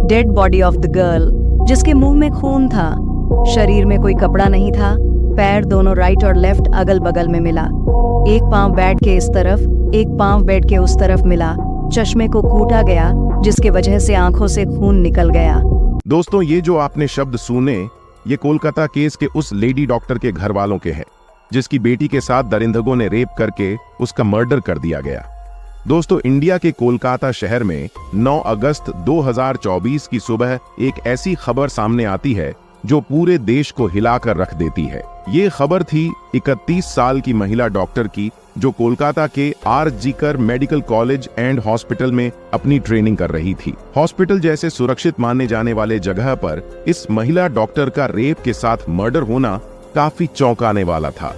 Dead body of the girl, जिसके मुंह में खून था। शरीर में कोई कपड़ा नहीं था। पैर दोनों राइट और लेफ्ट अगल बगल में मिला। एक पांव बेड के इस तरफ, एक पांव बेड के उस तरफ मिला। चश्मे को कूटा गया, जिसके वजह से आंखों से खून निकल गया। दोस्तों, ये जो आपने शब्द सुने, ये कोलकाता केस के उस लेडी डॉक्टर के घर वालों के हैं, जिसकी बेटी के साथ दरिंदगों ने रेप करके उसका मर्डर कर दिया गया। दोस्तों, इंडिया के कोलकाता शहर में 9 अगस्त 2024 की सुबह एक ऐसी खबर सामने आती है जो पूरे देश को हिलाकर रख देती है। ये खबर थी 31 साल की महिला डॉक्टर की, जो कोलकाता के आर.जी.कर मेडिकल कॉलेज एंड हॉस्पिटल में अपनी ट्रेनिंग कर रही थी। हॉस्पिटल जैसे सुरक्षित माने जाने वाले जगह पर इस महिला डॉक्टर का रेप के साथ मर्डर होना काफी चौंकाने वाला था।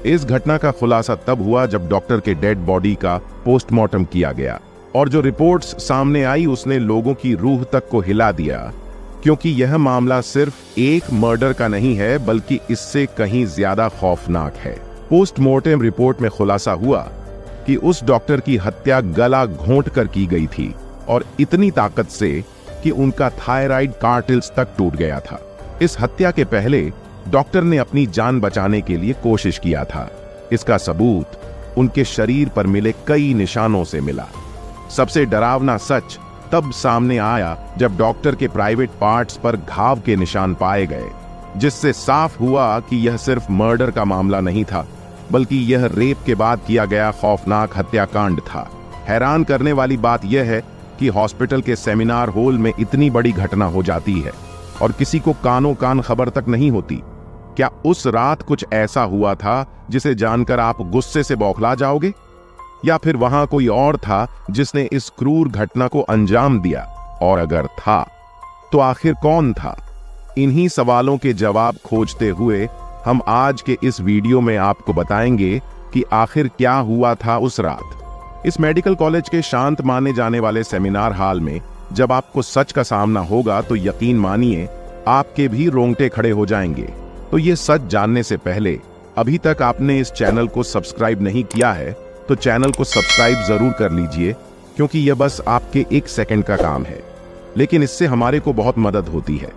इस घटना का खुलासा तब हुआ जब डॉक्टर के डेड बॉडी का पोस्टमार्टम किया गया, और जो रिपोर्ट्स सामने आई उसने लोगों की रूह तक को हिला दिया, क्योंकि यह मामला सिर्फ एक मर्डर का नहीं है, बल्कि इससे कहीं ज्यादा खौफनाक है। पोस्टमार्टम रिपोर्ट में खुलासा हुआ कि उस डॉक्टर की हत्या गला घोंट कर की गई थी, और इतनी ताकत से कि उनका थायराइड कार्टिल्स तक टूट गया था। इस हत्या के पहले डॉक्टर ने अपनी जान बचाने के लिए कोशिश किया था। इसका सबूत उनके शरीर पर मिले कई निशानों से मिला। सबसे डरावना सच तब सामने आया जब डॉक्टर के प्राइवेट पार्ट्स पर घाव के निशान पाए गए, जिससे साफ हुआ कि यह सिर्फ मर्डर का मामला नहीं था, बल्कि यह रेप के बाद किया गया खौफनाक हत्याकांड था। हैरान करने वाली बात यह है कि हॉस्पिटल के सेमिनार हॉल में इतनी बड़ी घटना हो जाती है और किसी को कानों कान खबर तक नहीं होती। क्या उस रात कुछ ऐसा हुआ था जिसे जानकर आप गुस्से से बौखला जाओगे, या फिर वहां कोई और था जिसने इस क्रूर घटना को अंजाम दिया? और अगर था तो आखिर कौन था? इन्हीं सवालों के जवाब खोजते हुए हम आज के इस वीडियो में आपको बताएंगे कि आखिर क्या हुआ था उस रात। इस मेडिकल कॉलेज के शांत माने जाने वाले सेमिनार हॉल में जब आपको सच का सामना होगा तो यकीन मानिए आपके भी रोंगटे खड़े हो जाएंगे। तो ये सच जानने से पहले अभी तक आपने इस चैनल को सब्सक्राइब नहीं किया है तो चैनल को सब्सक्राइब जरूर कर लीजिए, क्योंकि यह बस आपके 1 सेकंड का काम है, लेकिन इससे हमारे को बहुत मदद होती है।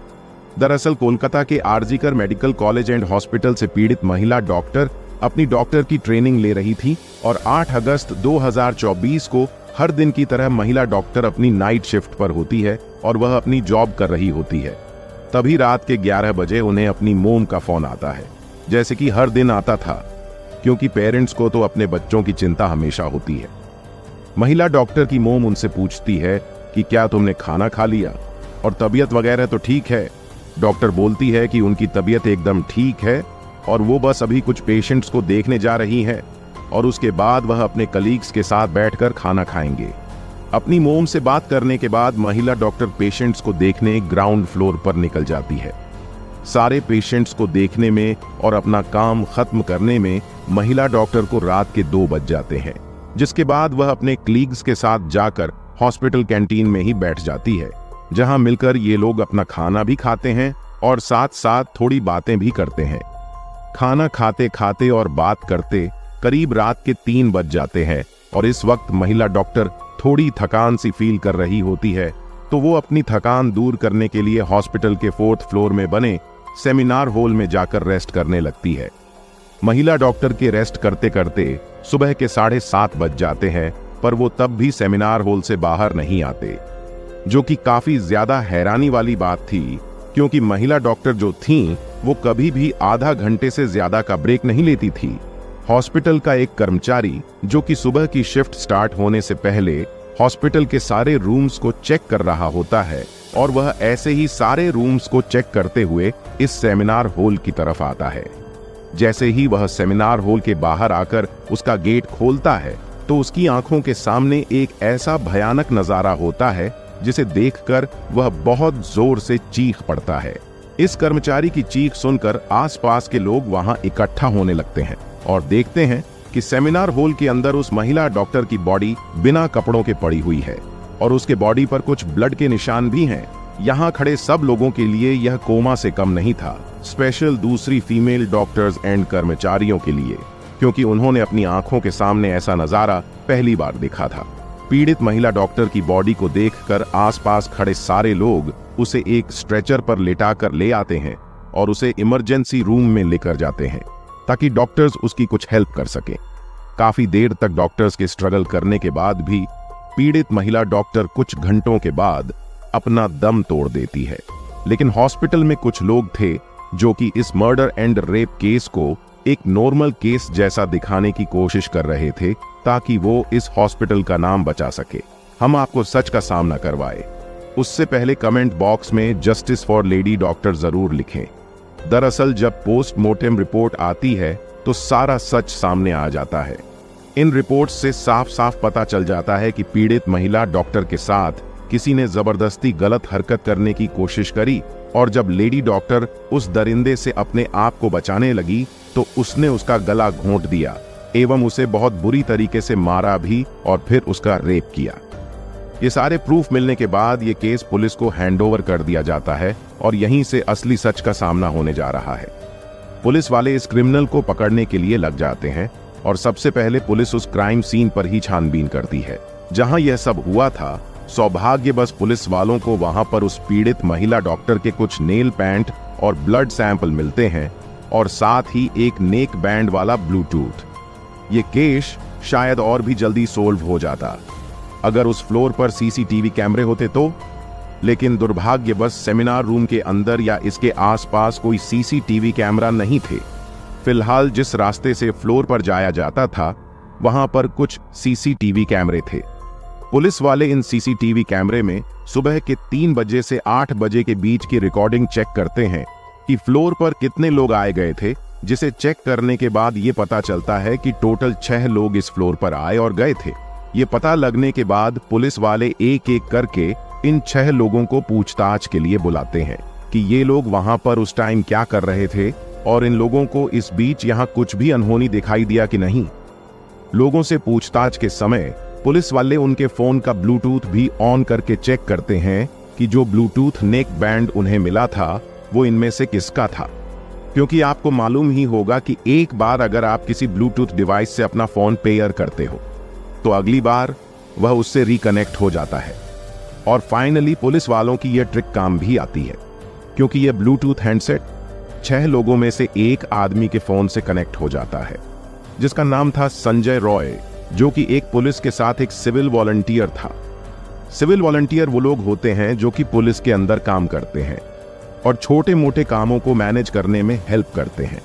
दरअसल कोलकाता के आर.जी.कर मेडिकल कॉलेज एंड हॉस्पिटल से पीड़ित महिला डॉक्टर अपनी डॉक्टर की ट्रेनिंग ले रही थी, और 8 अगस्त 2024 को हर दिन की तरह महिला डॉक्टर अपनी नाइट शिफ्ट पर होती है और वह अपनी जॉब कर रही होती है। तभी रात के 11 बजे उन्हें अपनी मोम का फोन आता है, जैसे कि हर दिन आता था, क्योंकि पेरेंट्स को तो अपने बच्चों की चिंता हमेशा होती है। महिला डॉक्टर की मोम उनसे पूछती है कि क्या तुमने खाना खा लिया और तबीयत वगैरह तो ठीक है। डॉक्टर बोलती है कि उनकी तबीयत एकदम ठीक है और वो बस अभी कुछ पेशेंट्स को देखने जा रही है, और उसके बाद वह अपने कलीग्स के साथ बैठकर खाना खाएंगे। अपनी मोम से बात करने के बाद महिला डॉक्टर पेशेंट्स को देखने ग्राउंड फ्लोर पर निकल जाती है। सारे पेशेंट्स को देखने में और अपना काम खत्म करने में महिला डॉक्टर को रात के 2 बज जाते हैं, जिसके बाद वह अपने कलीग्स के साथ जाकर हॉस्पिटल कैंटीन में ही बैठ जाती है, जहां मिलकर ये लोग अपना खाना भी खाते हैं और साथ साथ थोड़ी बातें भी करते हैं। खाना खाते खाते और बात करते करीब रात के 3 बज जाते हैं, और इस वक्त महिला डॉक्टर थोड़ी थकान सी फील कर रही होती है, तो वो अपनी थकान दूर करने के लिए हॉस्पिटल के 4th फ्लोर में बने सेमिनार हॉल में जाकर रेस्ट करने लगती है। महिला डॉक्टर के रेस्ट करते करते सुबह के 7:30 बज जाते हैं, पर वो तब भी सेमिनार हॉल से बाहर नहीं आते, जो कि काफी ज्यादा हैरानी वाली बात थी, क्योंकि महिला डॉक्टर जो थीं वो कभी भी आधा घंटे से ज्यादा का ब्रेक नहीं लेती थी। हॉस्पिटल का एक कर्मचारी जो कि सुबह की शिफ्ट स्टार्ट होने से पहले हॉस्पिटल के सारे रूम्स को चेक कर रहा होता है, और वह ऐसे ही सारे रूम्स को चेक करते हुए इस सेमिनार हॉल की तरफ आता है। जैसे ही वह सेमिनार हॉल के बाहर आकर उसका गेट खोलता है, तो उसकी आंखों के सामने एक ऐसा भयानक नजारा होता है जिसे देखकर वह बहुत जोर से चीख पड़ता है। इस कर्मचारी की चीख सुनकर आसपास के लोग वहां इकट्ठा होने लगते हैं और देखते हैं कि सेमिनार हॉल के अंदर उस महिला डॉक्टर की बॉडी बिना कपड़ों के पड़ी हुई है, और उसके बॉडी पर कुछ ब्लड के निशान भी हैं। यहाँ खड़े सब लोगों के लिए यह कोमा से कम नहीं था, स्पेशल दूसरी फीमेल डॉक्टर्स एंड कर्मचारियों के लिए, क्योंकि उन्होंने अपनी आंखों के सामने ऐसा नजारा पहली बार देखा था। पीड़ित महिला डॉक्टर की बॉडी को देखकर आसपास खड़े सारे लोग उसे एक स्ट्रेचर पर लेटाकर ले आते हैं और उसे इमरजेंसी रूम में लेकर जाते हैं ताकि डॉक्टर्स उसकी कुछ हेल्प कर सकें। काफी देर तक डॉक्टर्स के स्ट्रगल करने के बाद भी पीड़ित महिला डॉक्टर कुछ घंटों के बाद अपना दम तोड़ देती है। लेकिन हॉस्पिटल में कुछ लोग थे जो कि इस मर्डर एंड रेप केस को एक नॉर्मल केस जैसा दिखाने की कोशिश कर रहे थे ताकि वो इस हॉस्पिटल का नाम बचा सके। हम आपको सच का सामना करवाए उससे पहले कमेंट बॉक्स में जस्टिस फॉर लेडी डॉक्टर जरूर लिखें। दरअसल जब पोस्टमार्टम रिपोर्ट आती है तो सारा सच सामने आ जाता है। इन रिपोर्ट्स से साफ साफ पता चल जाता है कि पीड़ित महिला डॉक्टर के साथ किसी ने जबरदस्ती गलत हरकत करने की कोशिश करी और जब लेडी डॉक्टर उस दरिंदे से अपने आप को बचाने लगी तो उसने उसका गला घोंट दिया एवं उसे बहुत बुरी तरीके से मारा भी और फिर उसका रेप किया। ये सारे प्रूफ मिलने के बाद ये केस पुलिस को हैंडओवर कर दिया जाता है और यहीं से असली सच का सामना होने जा रहा है। पुलिस वाले इस क्रिमिनल को पकड़ने के लिए लग जाते हैं और सबसे पहले पुलिस उस क्राइम सीन पर ही छानबीन करती है जहां यह सब हुआ था। सौभाग्यवश पुलिस वालों को वहां पर उस पीड़ित महिला डॉक्टर के कुछ नेल पेंट और ब्लड सैंपल मिलते हैं और साथ ही एक नेक बैंड वाला ब्लूटूथ। ये केस शायद और भी जल्दी सोल्व हो जाता अगर उस फ्लोर पर सीसीटीवी कैमरे होते तो, लेकिन दुर्भाग्यवश सेमिनार रूम के अंदर या इसके आसपास कोई सीसीटीवी कैमरा नहीं थे। फिलहाल जिस रास्ते से फ्लोर पर जाया जाता था वहां पर कुछ सीसीटीवी कैमरे थे। पुलिस वाले इन सीसीटीवी कैमरे में सुबह के 3 बजे से 8 बजे के बीच की रिकॉर्डिंग चेक करते हैं कि फ्लोर पर कितने लोग आए गए थे, जिसे चेक करने के बाद ये पता चलता है कि टोटल 6 लोग इस फ्लोर पर आए और गए थे। ये पता लगने के बाद पुलिस वाले एक एक करके इन 6 लोगों को पूछताछ के लिए बुलाते हैं कि ये लोग वहां पर उस टाइम क्या कर रहे थे और इन लोगों को इस बीच यहां कुछ भी अनहोनी दिखाई दिया कि नहीं। लोगों से पूछताछ के समय पुलिस वाले उनके फोन का ब्लूटूथ भी ऑन करके चेक करते हैं कि जो ब्लूटूथ नेक बैंड उन्हें मिला था वो इनमें से किसका था, क्योंकि आपको मालूम ही होगा कि एक बार अगर आप किसी ब्लूटूथ डिवाइस से अपना फोन पेयर करते हो तो अगली बार वह उससे रिकनेक्ट हो जाता है। और फाइनली पुलिस वालों की यह ट्रिक काम भी आती है, क्योंकि यह ब्लूटूथ हैंडसेट 6 लोगों में से एक आदमी के फोन से कनेक्ट हो जाता है, जिसका नाम था संजय रॉय, जो कि एक पुलिस के साथ एक सिविल वॉलंटियर था। सिविल वॉलंटियर वो लोग होते हैं जो कि पुलिस के अंदर काम करते हैं और छोटे मोटे कामों को मैनेज करने में हेल्प करते हैं।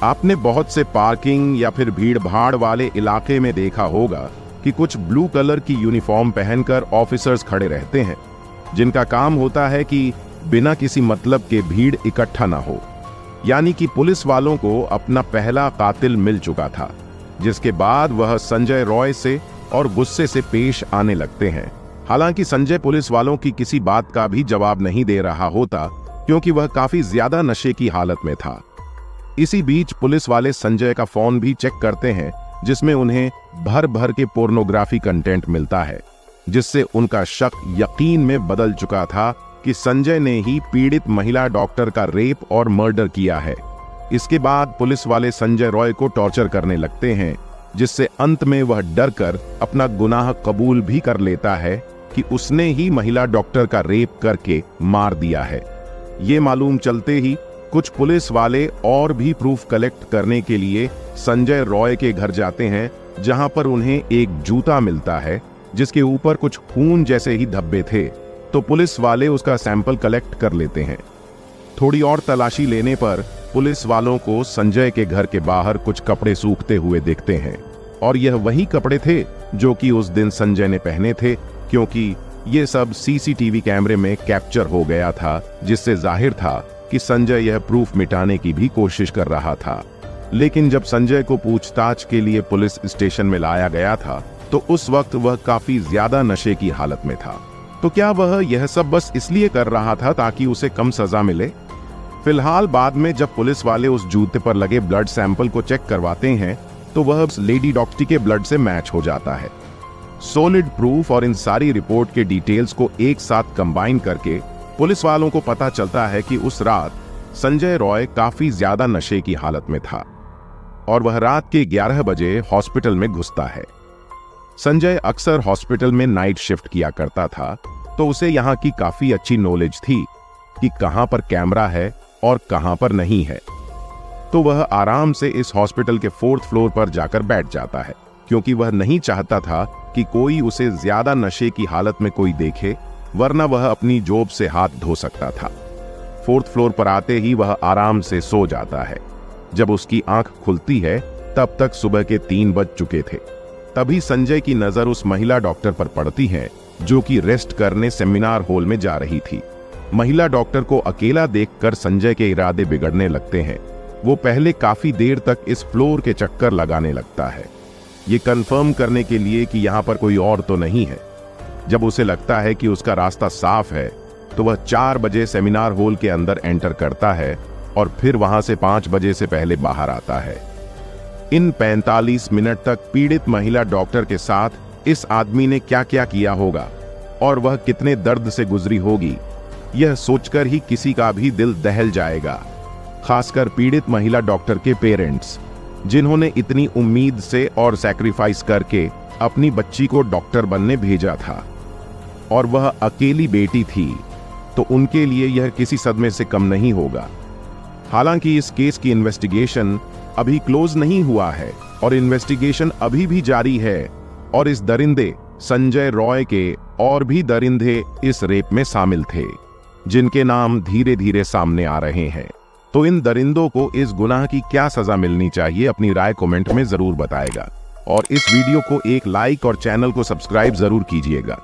आपने बहुत से पार्किंग या फिर भीड़ भाड़ वाले इलाके में देखा होगा कि कुछ ब्लू कलर की यूनिफॉर्म पहनकर ऑफिसर्स खड़े रहते हैं, जिनका काम होता है कि बिना किसी मतलब के भीड़ इकट्ठा ना हो। यानी कि पुलिस वालों को अपना पहला कातिल मिल चुका था, जिसके बाद वह संजय रॉय से और गुस्से से पेश आने लगते हैं। हालांकि संजय पुलिस वालों की किसी बात का भी जवाब नहीं दे रहा होता, क्योंकि वह काफी ज्यादा नशे की हालत में था। इसी बीच पुलिस वाले संजय का फोन भी चेक करते हैं, जिसमें उन्हें भर भर के पोर्नोग्राफी कंटेंट मिलता है, जिससे उनका शक यकीन में बदल चुका था कि संजय ने ही पीड़ित महिला डॉक्टर का रेप और मर्डर किया है। इसके बाद पुलिस वाले संजय रॉय को टॉर्चर करने लगते हैं, जिससे अंत में वह डरकर अपना गुनाह कबूल भी कर लेता है कि उसने ही महिला डॉक्टर का रेप करके मार दिया है। ये मालूम चलते ही कुछ पुलिस वाले और भी प्रूफ कलेक्ट करने के लिए संजय रॉय के घर जाते हैं, जहां पर उन्हें एक जूता मिलता है जिसके ऊपर कुछ खून जैसे ही धब्बे थे। तो पुलिस वाले उसका सैंपल कलेक्ट कर लेते हैं। थोड़ी और तलाशी लेने पर पुलिस वालों को संजय के घर के बाहर कुछ कपड़े सूखते हुए दिखते हैं, और यह वही कपड़े थे जो कि उस दिन संजय ने पहने थे, क्योंकि ये सब सीसीटीवी कैमरे में कैप्चर हो गया था, जिससे जाहिर था कि संजय यह प्रूफ मिटाने की भी कोशिश कर रहा था। लेकिन जब संजय को पूछताछ के लिए पुलिस स्टेशन में लाया गया था तो उस वक्त वह काफी ज्यादा नशे की हालत में था। तो क्या वह यह सब बस इसलिए कर रहा था ताकि उसे कम सजा मिले? फिलहाल बाद में जब पुलिस वाले उस जूते पर लगे ब्लड सैंपल को चेक करवाते हैं तो वह लेडी डॉक्टर के ब्लड से मैच हो जाता है। सॉलिड प्रूफ और इन सारी रिपोर्ट के डिटेल्स को एक साथ कंबाइन करके पुलिस वालों को पता चलता है कि उस रात संजय रॉय काफी ज्यादा नशे की हालत में था और वह रात के 11 बजे हॉस्पिटल में घुसता है। संजय अक्सर हॉस्पिटल में नाइट शिफ्ट किया करता था, तो उसे यहाँ की काफी अच्छी नॉलेज थी कि कहां पर कैमरा है और कहां पर नहीं है। तो वह आराम से इस हॉस्पिटल के 4th फ्लोर पर जाकर बैठ जाता है, क्योंकि वह नहीं चाहता था कि कोई उसे ज्यादा नशे की हालत में कोई देखे, वरना वह अपनी जॉब से हाथ धो सकता था। 4th फ्लोर पर आते ही वह आराम से सो जाता है। जब उसकी आंख खुलती है तब तक सुबह के 3 बज चुके थे। तभी संजय की नजर उस महिला डॉक्टर पर पड़ती है जो कि रेस्ट करने सेमिनार हॉल में जा रही थी। महिला डॉक्टर को अकेला देखकर संजय के इरादे बिगड़ने लगते हैं। वो पहले काफी देर तक इस फ्लोर के चक्कर लगाने लगता है, ये कंफर्म करने के लिए कि यहाँ पर कोई और तो नहीं है। जब उसे लगता है कि उसका रास्ता साफ है तो वह 4 बजे सेमिनार हॉल के अंदर एंटर करता है और फिर वहां से 5 बजे से पहले बाहर आता है। इन 45 मिनट तक पीड़ित महिला डॉक्टर के साथ इस आदमी ने क्या क्या किया होगा और वह कितने दर्द से गुजरी होगी, यह सोचकर ही किसी का भी दिल दहल जाएगा। खासकर पीड़ित महिला डॉक्टर के पेरेंट्स, जिन्होंने इतनी उम्मीद से और सैक्रिफाइस करके अपनी बच्ची को डॉक्टर बनने भेजा था, और वह अकेली बेटी थी, तो उनके लिए यह किसी सदमे से कम नहीं होगा। हालांकि इस केस की इन्वेस्टिगेशन अभी क्लोज नहीं हुआ है और इन्वेस्टिगेशन अभी भी जारी है, और इस दरिंदे संजय रॉय के और भी दरिंदे इस रेप में शामिल थे, जिनके नाम धीरे धीरे सामने आ रहे हैं। तो इन दरिंदों को इस गुनाह की क्या सजा मिलनी चाहिए, अपनी राय कमेंट में जरूर बताएगा, और इस वीडियो को एक लाइक और चैनल को सब्सक्राइब जरूर कीजिएगा।